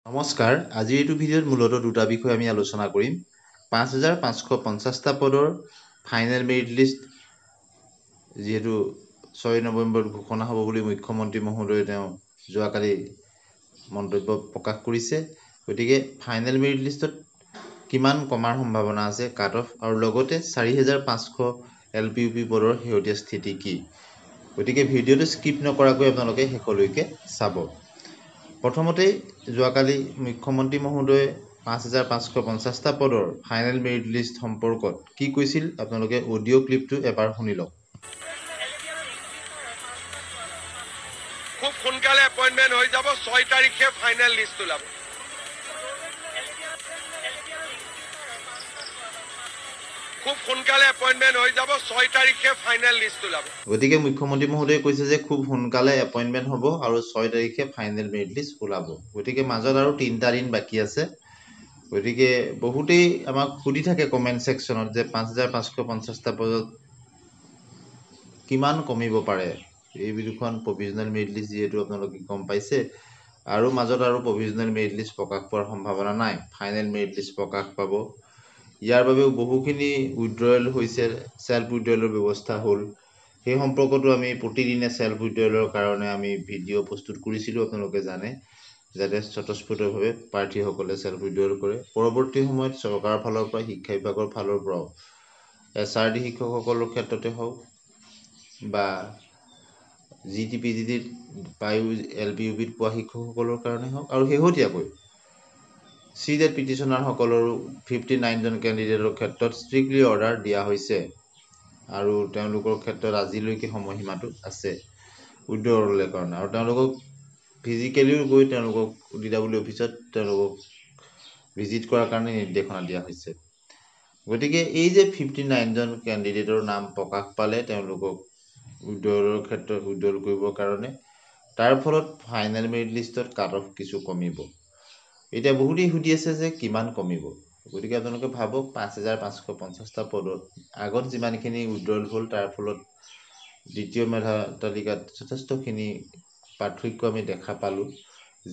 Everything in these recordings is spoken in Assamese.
নমস্কাৰ, আজিৰ এইটো ভিডিঅ'ত মূলত দুটা বিষয় আমি আলোচনা কৰিম। ৫৫৫০টা পদৰ ফাইনেল মেৰিট লিষ্ট যিহেতু ৬ নৱেম্বৰত ঘোষণা হ'ব বুলি মুখ্যমন্ত্ৰী মহোদয়ে তেওঁ যোৱাকালি মন্তব্য প্ৰকাশ কৰিছে। গতিকে ফাইনেল মেৰিট লিষ্টত কিমান কমাৰ সম্ভাৱনা আছে কাট অফ আৰু লগতে ৪৫০০ LPUP পদৰ শেহতীয়া স্থিতি কি। গতিকে ভিডিঅ'টো স্কিপ নকৰাকৈ আপোনালোকে শেষলৈকে চাব। প্ৰথমতে যোৱাকালি মুখ্যমন্ত্ৰী মহোদয়ে ৫৫৫০টা পদৰ ফাইনেল মেৰিট লিষ্ট সম্পৰ্কত কি কৈছিল আপোনালোকে অডিঅ' ক্লিপটো এবাৰ শুনি লওক। খুব সোনকালে এপইন্টমেন্ট হৈ যাব। ৬ তাৰিখে ফাইনেল লিষ্ট ওলাব। খুব সোনকালে এপইন্টমেন্ট হৈ যাব। ৬ তাৰিখে ফাইনেল লিষ্ট ওলাব। গতিকে মুখ্যমন্ত্ৰী মহোদয়ে কৈছে যে খুব সোনকালে এপইন্টমেন্ট হ'ব আৰু ৬ তাৰিখে ফাইনেল মেৰিট লিষ্ট ওলাব। গতিকে মাজত আৰু ৩টা দিন বাকী আছে। গতিকে বহুতেই আমাক সুধি থাকে কমেণ্ট ছেকশ্যনত যে ৫৫৫০টা পদত কিমান কমিব পাৰে। এই দুখন প্ৰভিজনেল মেৰিট লিষ্ট যিহেতু আপোনালোকে গম পাইছে, আৰু মাজত আৰু প্ৰভিজনেল মেৰিট লিষ্ট প্ৰকাশ পোৱাৰ সম্ভাৱনা নাই, ফাইনেল মেৰিট লিষ্ট প্ৰকাশ পাব। ইয়াৰ বাবেও বহুখিনি উইথড্ৰয়েল হৈছে, ছেল্ফ উইথড্ৰয়েলৰ ব্যৱস্থা হ'ল। সেই সম্পৰ্কতো আমি প্ৰতিদিনে ছেল্ফ উইথড্ৰয়েলৰ কাৰণে আমি ভিডিঅ' প্ৰস্তুত কৰিছিলোঁ, আপোনালোকে জানে, যাতে স্বতঃস্ফূৰ্তভাৱে প্ৰাৰ্থীসকলে ছেল্ফ উইথড্ৰয়েল কৰে। পৰৱৰ্তী সময়ত চৰকাৰৰ ফালৰ পৰা, শিক্ষা বিভাগৰ ফালৰ পৰাও SRD শিক্ষকসকলৰ ক্ষেত্ৰতে হওক বা GT PGT পায়ো LPUPত পোৱা শিক্ষকসকলৰ কাৰণে হওক, আৰু শেহতীয়াকৈ CTET পিটিশ্যনাৰসকলৰো 59 জন কেণ্ডিডেটৰ ক্ষেত্ৰত ষ্ট্ৰিক্টলি অৰ্ডাৰ দিয়া হৈছে আৰু তেওঁলোকৰ ক্ষেত্ৰত আজিলৈকে সময়সীমাটো আছে উইথড্ৰলৰ কাৰণে, আৰু তেওঁলোকক ফিজিকেলিও গৈ তেওঁলোকক DW অফিচত তেওঁলোকক ভিজিট কৰাৰ কাৰণে নিৰ্দেশনা দিয়া হৈছে। গতিকে এই যে 59 জন কেণ্ডিডেটৰ নাম প্ৰকাশ পালে তেওঁলোকক উইথড্ৰলৰ ক্ষেত্ৰত উইথড্ৰল কৰিবৰ কাৰণে, তাৰ ফলত ফাইনেল মেৰিট লিষ্টত কাট অফ কিছু কমিব। এতিয়া বহুতেই সুধি আছে যে কিমান কমিব। গতিকে আপোনালোকে ভাবক ৫৫৫০টা পদত আগত যিমানখিনি উইথড্ৰল হ'ল তাৰ ফলত দ্বিতীয় মেধা তালিকাত যথেষ্টখিনি পাৰ্থক্য আমি দেখা পালোঁ।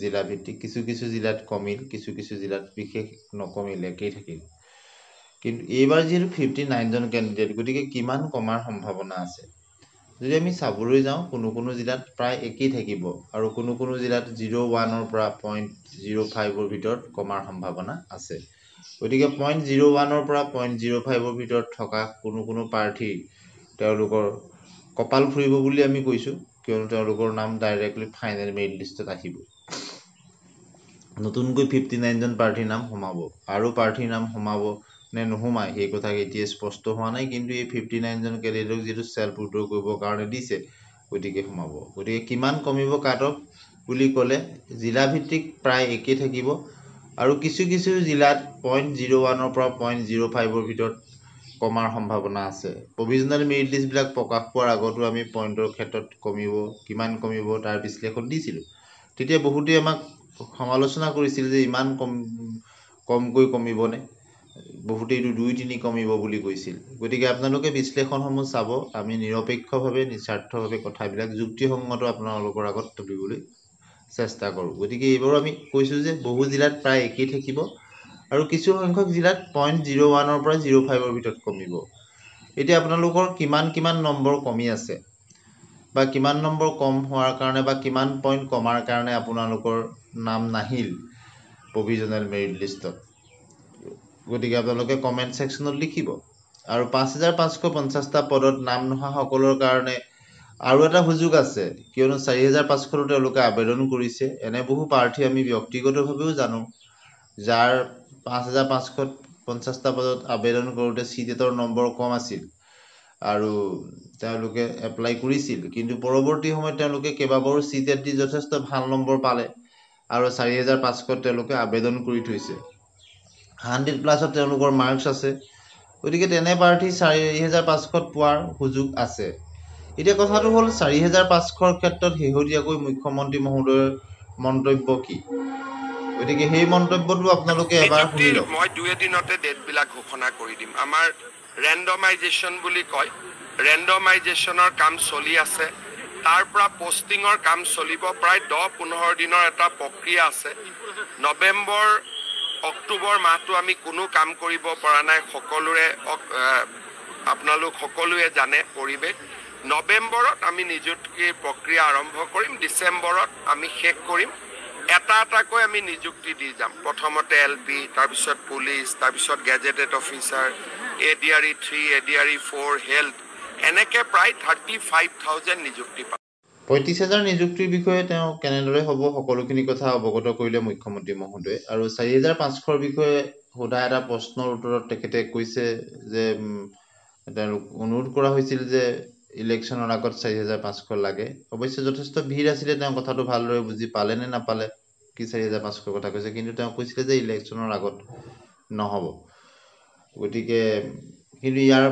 জিলাভিত্তিক কিছু কিছু জিলাত কমিল, কিছু কিছু জিলাত বিশেষ নকমিল, একেই থাকিল। কিন্তু এইবাৰ যিহেতু 59 জন কেণ্ডিডেট, গতিকে কিমান কমাৰ সম্ভাৱনা আছে। যদি আমি চাবলৈ যাওঁ, কোনো কোনো জিলাত প্ৰায় একেই থাকিব আৰু কোনো কোনো জিলাত 0.1ৰ পৰা 0.05ৰ ভিতৰত কমাৰ সম্ভাৱনা আছে। গতিকে 0.01ৰ পৰা 0.05ৰ ভিতৰত থকা কোনো কোনো প্ৰাৰ্থী তেওঁলোকৰ কপাল ফুৰিব বুলি আমি কৈছোঁ, কিয়নো তেওঁলোকৰ নাম ডাইৰেক্টলি ফাইনেল মেৰিট লিষ্টত আহিব। নতুনকৈ 59 জন প্ৰাৰ্থীৰ নাম সোমাব, আৰু প্ৰাৰ্থীৰ নাম সোমাব নে নোসোমায় সেই কথা এতিয়া স্পষ্ট হোৱা নাই, কিন্তু এই 59 জন কেণ্ডিডেটক যিটো ছেল্ফ উইথড্ৰ কৰিবৰ কাৰণে দিছে, গতিকে সোমাব। গতিকে কিমান কমিব কাট অফ বুলি ক'লে জিলাভিত্তিক প্ৰায় একেই থাকিব, আৰু কিছু কিছু জিলাত 0.01ৰ পৰা 0.05ৰ ভিতৰত কমাৰ সম্ভাৱনা আছে। প্ৰভিজনেল মেৰিট লিষ্টবিলাক প্ৰকাশ পোৱাৰ আগতো আমি পইণ্টৰ ক্ষেত্ৰত কমিব, কিমান কমিব তাৰ বিশ্লেষণ দিছিলোঁ। তেতিয়া বহুতেই আমাক সমালোচনা কৰিছিল যে ইমান কমকৈ কমিবনে, বহুতেই 2-3 কমিব বুলি কৈছিল। গতিকে আপোনালোকে বিশ্লেষণসমূহ চাব, আমি নিৰপেক্ষভাৱে নিস্বাৰ্থভাৱে কথাবিলাক যুক্তিসংগত আপোনালোকৰ আগত তুলিবলৈ চেষ্টা কৰোঁ। গতিকে এইবাৰো আমি কৈছোঁ যে বহু জিলাত প্ৰায় একেই থাকিব আৰু কিছু সংখ্যক জিলাত 0.01ৰ পৰা 0.05ৰ ভিতৰত কমিব। এতিয়া আপোনালোকৰ কিমান নম্বৰ কমি আছে বা কিমান নম্বৰ কম হোৱাৰ কাৰণে বা কিমান পইণ্ট কমাৰ কাৰণে আপোনালোকৰ নাম নাহিল প্ৰভিজনেল মেৰিট লিষ্টত, গতিকে আপোনালোকে কমেণ্ট ছেকশ্যনত লিখিব। আৰু ৫৫৫০টা পদত নাম নোহোৱাসকলৰ কাৰণে আৰু এটা সুযোগ আছে, কিয়নো ৪৫০০টো তেওঁলোকে আবেদন কৰিছে। এনে বহু প্ৰাৰ্থী আমি ব্যক্তিগতভাৱেও জানো যাৰ ৫৫৫০টা পদত আবেদন কৰোঁতে CTETৰ নম্বৰ কম আছিল আৰু তেওঁলোকে এপ্লাই কৰিছিল, কিন্তু পৰৱৰ্তী সময়ত তেওঁলোকে কেইবাবাৰো CTET দি যথেষ্ট ভাল নম্বৰ পালে আৰু ৪৫০০ত তেওঁলোকে আবেদন কৰি থৈছে, 100+ তেওঁলোকৰ মাৰ্কছ আছে। গতিকে তেনে প্ৰাৰ্থী ৪৫০০ত পোৱাৰ সুযোগ আছে। এতিয়া কথাটো হ'ল ৪৫০০ৰ ক্ষেত্ৰত শেহতীয়াকৈ মুখ্যমন্ত্ৰী মহোদয়ৰ মন্তব্য কি। গতিকে সেই মন্তব্যটো আপোনালোকে এবাৰ শুনি লওক। মই 2 এদিনতে ডেটবিলাক ঘোষণা কৰি দিম। আমাৰ ৰেণ্ডমাইজেশ্যন বুলি কয়, ৰেণ্ডমাইজেশ্যনৰ কাম চলি আছে। তাৰ পৰা পোষ্টিঙৰ কাম চলিব। প্ৰায় 10-15 দিনৰ এটা প্ৰক্ৰিয়া আছে। নৱেম্বৰ অক্টোবৰ মাহটো আমি কোনো কাম কৰিব পৰা নাই। সকলোৰে আপোনালোক সকলোৱে জানে পৰিৱেশ। নৱেম্বৰত আমি নিযুক্তিৰ প্ৰক্ৰিয়া আৰম্ভ কৰিম। ডিচেম্বৰত আমি শেষ কৰিম। এটা এটাকৈ আমি নিযুক্তি দি যাম। প্ৰথমতে LP, তাৰপিছত পুলিচ, তাৰপিছত gazetted officer, ADRE 3, ADRE 4, health, এনেকৈ প্ৰায় 35,000 নিযুক্তি পাম। 35,000 নিযুক্তিৰ বিষয়ে তেওঁ কেনেদৰে হ'ব সকলোখিনি কথা অৱগত কৰিলে মুখ্যমন্ত্ৰী মহোদয়ে। আৰু 4,500ৰ বিষয়ে সোধা এটা প্ৰশ্নৰ উত্তৰত তেখেতে কৈছে যে তেওঁলোক অনুৰোধ কৰা হৈছিল যে ইলেকশ্যনৰ আগত 4,500 লাগে। অৱশ্যে যথেষ্ট ভিৰ আছিলে, তেওঁ কথাটো ভালদৰে বুজি পালে নে নাপালে কি 4,500 কথা কৈছে, কিন্তু তেওঁ কৈছিলে যে ইলেকশ্যনৰ আগত নহ'ব। গতিকে কিন্তু ইয়াৰ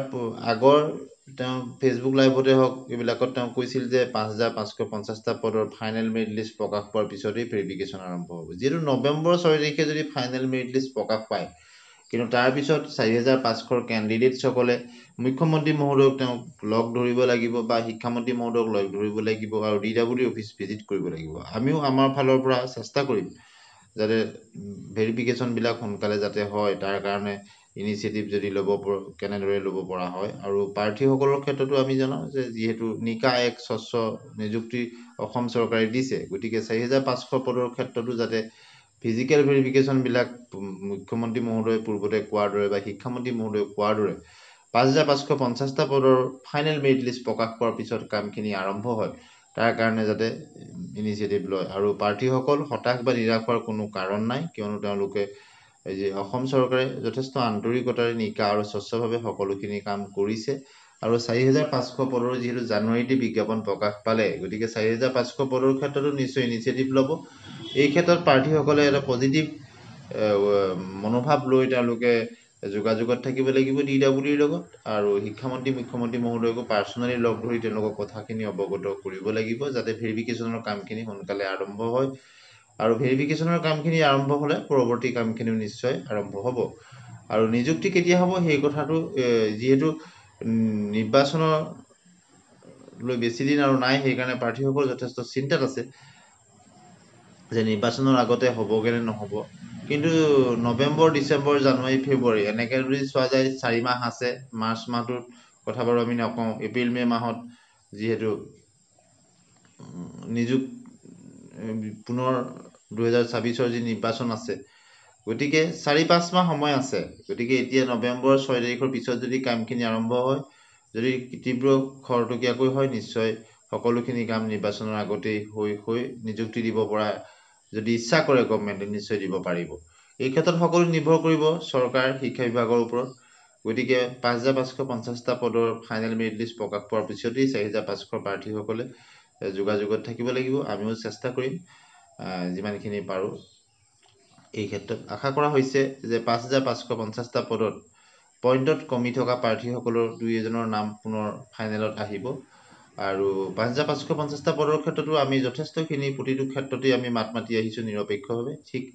আগৰ তেওঁ ফেচবুক লাইভতে হওক এইবিলাকত তেওঁ কৈছিল যে 5,550টা পদৰ ফাইনেল মেৰিট লিষ্ট প্ৰকাশ পোৱাৰ পিছতেই ভেৰিফিকেশ্যন আৰম্ভ হ'ব। যিহেতু নৱেম্বৰ 6 তাৰিখে যদি ফাইনেল মেৰিট লিষ্ট প্ৰকাশ পায়, কিন্তু তাৰপিছত 4,500 কেণ্ডিডেটসকলে মুখ্যমন্ত্ৰী মহোদয়ক তেওঁক লগ ধৰিব লাগিব বা শিক্ষামন্ত্ৰী মহোদয়ক লগ ধৰিব লাগিব আৰু DW অফিচ ভিজিট কৰিব লাগিব। আমিও আমাৰ ফালৰ পৰা চেষ্টা কৰিম যাতে ভেৰিফিকেশ্যনবিলাক সোনকালে যাতে হয়, তাৰ কাৰণে ইনিচিয়েটিভ যদি কেনেদৰে ল'ব পৰা হয়। আৰু প্ৰাৰ্থীসকলৰ ক্ষেত্ৰতো আমি জানো যে যিহেতু নিকা এক স্বচ্ছ নিযুক্তি অসম চৰকাৰে দিছে, গতিকে 4,500 পদৰ ক্ষেত্ৰতো যাতে ফিজিকেল ভেৰিফিকেশ্যনবিলাক মুখ্যমন্ত্ৰী মহোদয়ে পূৰ্বতে কোৱাৰ দৰে বা শিক্ষামন্ত্ৰী মহোদয়ে কোৱাৰ দৰে 5,550টা পদৰ ফাইনেল মেৰিট লিষ্ট প্ৰকাশ পোৱাৰ পিছত কামখিনি আৰম্ভ হয়, তাৰ কাৰণে যাতে ইনিচিয়েটিভ লয়। আৰু প্ৰাৰ্থীসকল হতাশ বা নিৰাশ হোৱাৰ কোনো কাৰণ নাই, কিয়নো তেওঁলোকে এই যে অসম চৰকাৰে যথেষ্ট আন্তৰিকতাৰে নিকা আৰু স্বচ্ছভাৱে সকলোখিনি কাম কৰিছে। আৰু 4,500 পদৰ যিহেতু জানুৱাৰীতে বিজ্ঞাপন প্ৰকাশ পালে, গতিকে 4,500 পদৰ ক্ষেত্ৰতো নিশ্চয় ইনিচিয়েটিভ ল'ব। এই ক্ষেত্ৰত প্ৰাৰ্থীসকলে এটা পজিটিভ মনোভাৱ লৈ তেওঁলোকে যোগাযোগত থাকিব লাগিব DWৰ লগত, আৰু শিক্ষামন্ত্ৰী মুখ্যমন্ত্ৰী মহোদয়কো পাৰ্চনেলি লগ ধৰি তেওঁলোকৰ কথাখিনি অৱগত কৰিব লাগিব যাতে ভেৰিফিকেশ্যনৰ কামখিনি সোনকালে আৰম্ভ হয়। আৰু ভেৰিফিকেশ্যনৰ কামখিনি আৰম্ভ হ'লে পৰৱৰ্তী কামখিনিও নিশ্চয় আৰম্ভ হ'ব। আৰু নিযুক্তি কেতিয়া হ'ব সেই কথাটো যিহেতু নিৰ্বাচনলৈ বেছি দিন আৰু নাই, সেইকাৰণে প্ৰাৰ্থীসকল যথেষ্ট চিন্তাত আছে যে নিৰ্বাচনৰ আগতে হ'বগে নে নহ'ব। কিন্তু নৱেম্বৰ, ডিচেম্বৰ, জানুৱাৰী, ফেব্ৰুৱাৰী এনেকৈ যদি চোৱা যায় 4 মাহ আছে। মাৰ্চ মাহটোৰ কথা বাৰু আমি নকওঁ, এপ্ৰিল মে' মাহত যিহেতু পুনৰ 2026ৰ যি নিৰ্বাচন আছে, গতিকে 4-5 মাহ সময় আছে। গতিকে এতিয়া নৱেম্বৰ 6 তাৰিখৰ পিছত যদি কামখিনি আৰম্ভ হয়, যদি তীব্ৰ খৰতকীয়াকৈ হয়, নিশ্চয় সকলোখিনি কাম নিৰ্বাচনৰ আগতেই হৈ নিযুক্তি দিব পৰা যদি ইচ্ছা কৰে গভমেণ্টে নিশ্চয় দিব পাৰিব। এই ক্ষেত্ৰত সকলো নিৰ্ভৰ কৰিব চৰকাৰ শিক্ষা বিভাগৰ ওপৰত। গতিকে 5,550টা পদৰ ফাইনেল মেৰিট লিষ্ট প্ৰকাশ পোৱাৰ পিছতেই 4,500 প্ৰাৰ্থীসকলে যোগাযোগত থাকিব লাগিব। আমিও চেষ্টা কৰিম যিমানখিনি পাৰোঁ। এই ক্ষেত্ৰত আশা কৰা হৈছে যে 5,550টা পদত পইণ্টত কমি থকা প্ৰাৰ্থীসকলৰ 2-এজনৰ নাম পুনৰ ফাইনেলত আহিব। আৰু 5,550টা পদৰ ক্ষেত্ৰতো আমি যথেষ্টখিনি প্ৰতিটো ক্ষেত্ৰতেই আমি মাত মাতি আহিছোঁ নিৰপেক্ষভাৱে। ঠিক